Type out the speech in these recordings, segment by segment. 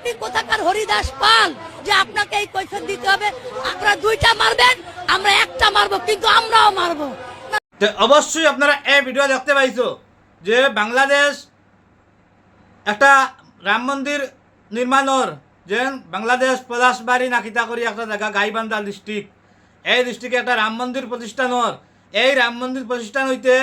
আপনি কোথাকার হরিদাস পাল যে আপনাকে এই কৈফিয়ত দিতে হবে? আপনারা দুইটা মারবেন, আমরা একটা মারবো, কিন্তু আমরাও মারবো। অবশ্যই আপনারা এই ভিডিও দেখতে পাইছো যে বাংলাদেশ একটা রাম মন্দির নির্মাণর যে বাংলাদেশ পলাশবাড়ি নাকিতা করি একটা জায়গা গাইবান্ধা ডিস্ট্রিক্ট, এই ডিস্ট্রিক্টে একটা রাম মন্দির প্রতিষ্ঠানর, এই রাম মন্দির প্রতিষ্ঠান হইতে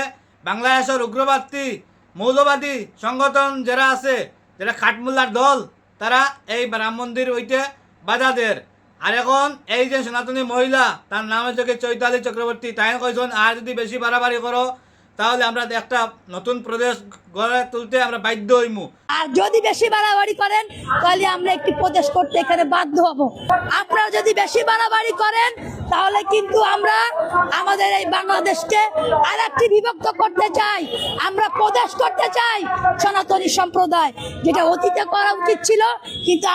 বাংলাদেশের উগ্রবাদী মৌলবাদী সংগঠন যারা আছে, যারা খাটমুল্লার দল, তারা এই রাম মন্দির হইতে বাধা দেয়। আর এখন এই যে সনাতনী মহিলা, তার নাম হচ্ছে চৈতালি চক্রবর্তী, তাই কইছেন আর যদি বেশি বাড়াবাড়ি করো তাহলে আমরা একটা নতুন প্রদেশ গড়ে তুলতে আমরা বাধ্য হইমু। আর যদি বেশি বাড়াবাড়ি করেন তাহলে আমরা একটি প্রদেশ করতে এখানে বাধ্য হব। আপনারা যদি বেশি বাড়াবাড়ি করেন তাহলে কিন্তু আমরা আমাদের এই বাংলাদেশকে আর একটি বিভক্ত করতে চাই, আমরা প্রদেশ করতে চাই সনাতনী সম্প্রদায়, যেটা অতীতে করা উচিত ছিল। কিন্তু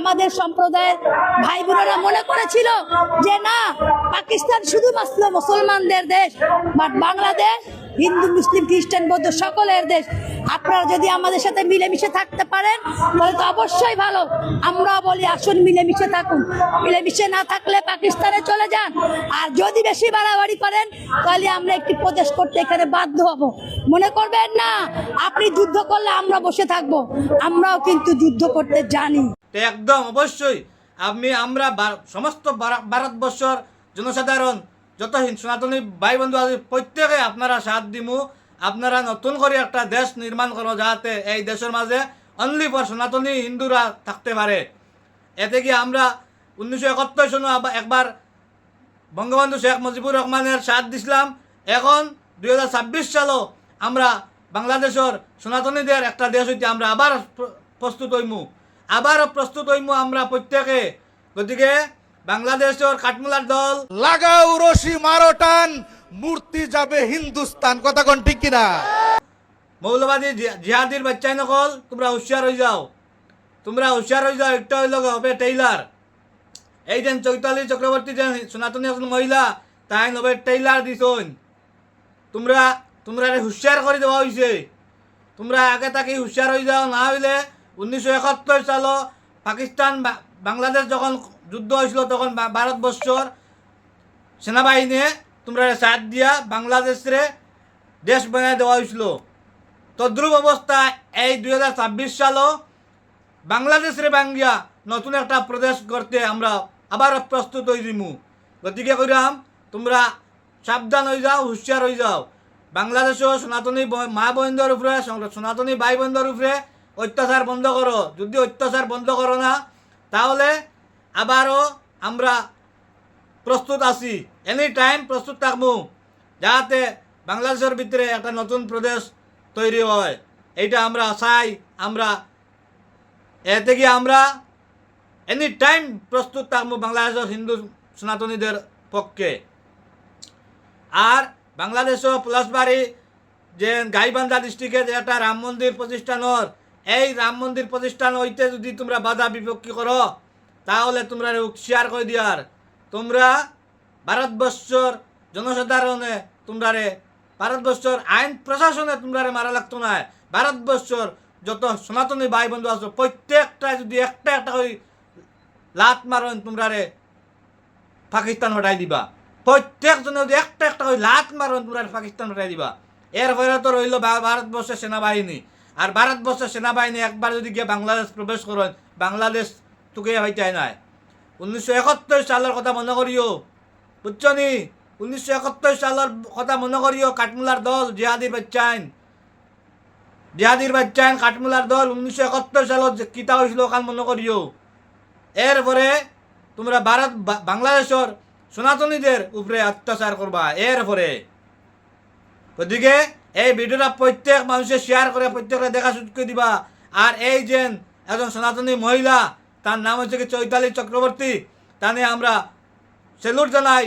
আমাদের সম্প্রদায়ের ভাই বোনেরা মনে করেছিল যে না, পাকিস্তান শুধুমাত্র মুসলমানদের দেশ, বাট বাংলাদেশ হিন্দু মুসলিম খ্রিস্টান বৌদ্ধ সকলের দেশ। আপনারা যদি আমাদের সাথে মিলেমিশে থাকতে পারেন তাহলে তো অবশ্যই ভালো। আমরা বলি আসুন মিলেমিশে থাকুন, মিলেমিশে না থাকলে পাকিস্তানে চলে যান। আর যদি বেশি বাড়াবাড়ি করেন তাহলে আমরা একটি প্রদেশ করতে এখানে বাধ্য হব। মনে করবেন না আপনি যুদ্ধ করলে আমরা বসে থাকবো, আমরাও কিন্তু যুদ্ধ করতে জানি। একদম অবশ্যই আমরা সমস্ত ভারতবর্ষর জনসাধারণ যত সনাতনী ভাই বন্ধু আছে প্রত্যেকে আপনারা সাথ দিমু। আপনারা নতুন করে একটা দেশ নির্মাণ করো, যাতে এই দেশের মাঝে অনলি ফর সনাতনী হিন্দুরা থাকতে পারে। এতে কি আমরা 1971 সনে একবার বঙ্গবন্ধু শেখ মুজিবুর রহমানের সাথ দিছিলাম, এখন 2026 সালও আমরা বাংলাদেশের সনাতনীদের একটা দেশ হইতে আমরা আবার প্রস্তুত হইমু আমরা প্রত্যেকে। গতিকে বাংলাদেশের কাঠমুলার দল লাগাও রশি মারো টান, মূর্তি যাবে হিন্দুস্তান। কথা কোন ঠিক কিনা? মৌলবাদী জিহাদির বাচ্চাই নকল, তোমরা হুঁশিয়ার হয়ে যাও, একটা হইল হবে টেইলার। এই যে চৈতালি চক্রবর্তী যে সনাতনী মহিলা, তাই নবে টেইলার দিছন। তোমরা হুঁশিয়ার করে দেওয়া হয়েছে, তোমরা আগে তাকে হুঁশিয়ার হয়ে যাও। না হইলে 1971 সালও পাকিস্তান বাংলাদেশ যখন যুদ্ধ হয়েছিল তখন ভারতবর্ষর সেনাবাহিনী তোমরা সাথ দিয়া বাংলাদেশে দেশ বানিয়ে দেওয়া হয়েছিল। তদ্রুপ অবস্থা এই 2026 সালও বাংলাদেশের বাঙ্গিয়া নতুন একটা প্রদেশ করতে আমরা আবার প্রস্তুত হয়ে যাইমু। গতিকে কইরাম তোমরা সাবধান হয়ে যাও, হুঁশিয়ার হয়ে যাও। বাংলাদেশও সনাতনী মা বোনদের উপরে, সনাতনী ভাই বোনদের উপরে অত্যাচার বন্ধ করো। যদি অত্যাচার বন্ধ করো না তাহলে আবারও আমরা প্রস্তুত আছি, এনি টাইম প্রস্তুত থাকবো, যাতে বাংলাদেশের ভিতরে একটা নতুন প্রদেশ তৈরি হয়। এইটা আমরা চাই। আমরা এতে কি আমরা এনি টাইম প্রস্তুত থাকবো বাংলাদেশের হিন্দু সনাতনীদের পক্ষে। আর বাংলাদেশও পলাশবাড়ি যে গাইবান্ধা ডিস্ট্রিক্টে যে একটা রাম মন্দির প্রতিষ্ঠানর, এই রাম মন্দির প্রতিষ্ঠান হইতে যদি তোমরা বাধা বিপক্ষী করো তাহলে তোমরা শেয়ার করে দিয়ার, তোমরা ভারতবর্ষর জনসাধারণে ভারতবর্ষর আইন প্রশাসনে তোমরা মারা লাগতো না। ভারতবর্ষর যত সনাতনী ভাই বন্ধু আছো প্রত্যেকটা যদি একটা করে লাত মারেন তোমরা পাকিস্তান হটাই দিবা। প্রত্যেকজনে যদি একটা করে লাত মারেন তোমরা পাকিস্তান হটাই দিবা। এরপরে তো রইল ভারতবর্ষের সেনাবাহিনী। আর ভারতবর্ষের সেনাবাহিনী একবার যদি গিয়ে বাংলাদেশ প্রবেশ করেন, বাংলাদেশ তোকে হইতে নাই। 1971 সালের কথা মনে করিও, বুঝছো নি? 1971 সালের কথা মনে করিও। কাঠমুলার দল জিহাদির বাচ্চাইন কাঠমুলার দল 1971 সালত কিতা হয়েছিল ওখান মনে করিও। এরপরে তোমরা বাংলাদেশের সনাতনীদের উপরে অত্যাচার করবা এরপরে। গতিকে এই ভিডিওটা প্রত্যেক মানুষের শেয়ার করে প্রত্যেকটা দেখা সুযোগ করে দিবা। আর এই যে একজন সনাতনী মহিলা, তার নাম হচ্ছে চৈতালি চক্রবর্তী, তানে আমরা সেলুট জানাই,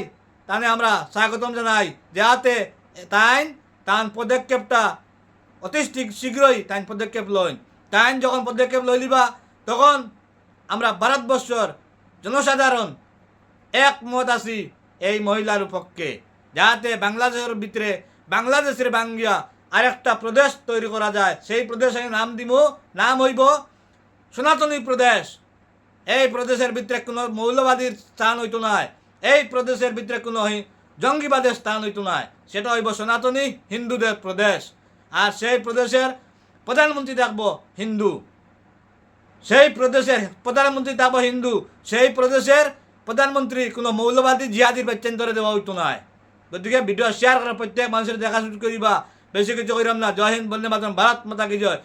তানে আমরা স্বাগতম জানাই, যাতে তান পদক্ষেপটা অতি শীঘ্রই পদক্ষেপ লইন। যখন পদক্ষেপ লই লিবা তখন আমরা ভারতবর্ষর জনসাধারণ একমত আছি এই মহিলার পক্ষে, যাতে বাংলাদেশের ভিতরে বাংলাদেশের বাঙ্গিয়া আরেকটা প্রদেশ তৈরি করা যায়। সেই প্রদেশের নাম হইব সনাতনী প্রদেশ, এই প্রদেশের ভিতরে কোনো মৌলবাদীর স্থান হইতো নাই, এই প্রদেশের ভিতরে কোনো জঙ্গিবাদের স্থান হইতো নাই, সেটা হইব সনাতনী হিন্দুদের প্রদেশ। আর সেই প্রদেশের প্রধানমন্ত্রী থাকবো হিন্দু, সেই প্রদেশের প্রধানমন্ত্রী থাকবো হিন্দু, সেই প্রদেশের প্রধানমন্ত্রী কোনো মৌলবাদী জিহাদির বাচ্চান্তরে দেওয়া হইতো নাই। গতিকে ভিডিও শেয়ার করা প্রত্যেক মানুষের দেখা শুরু করিবা, বেশি কিছু করিলাম না। জয় হিন্দ, বন্দে মাতরম, ভারত মাতা কি জয়।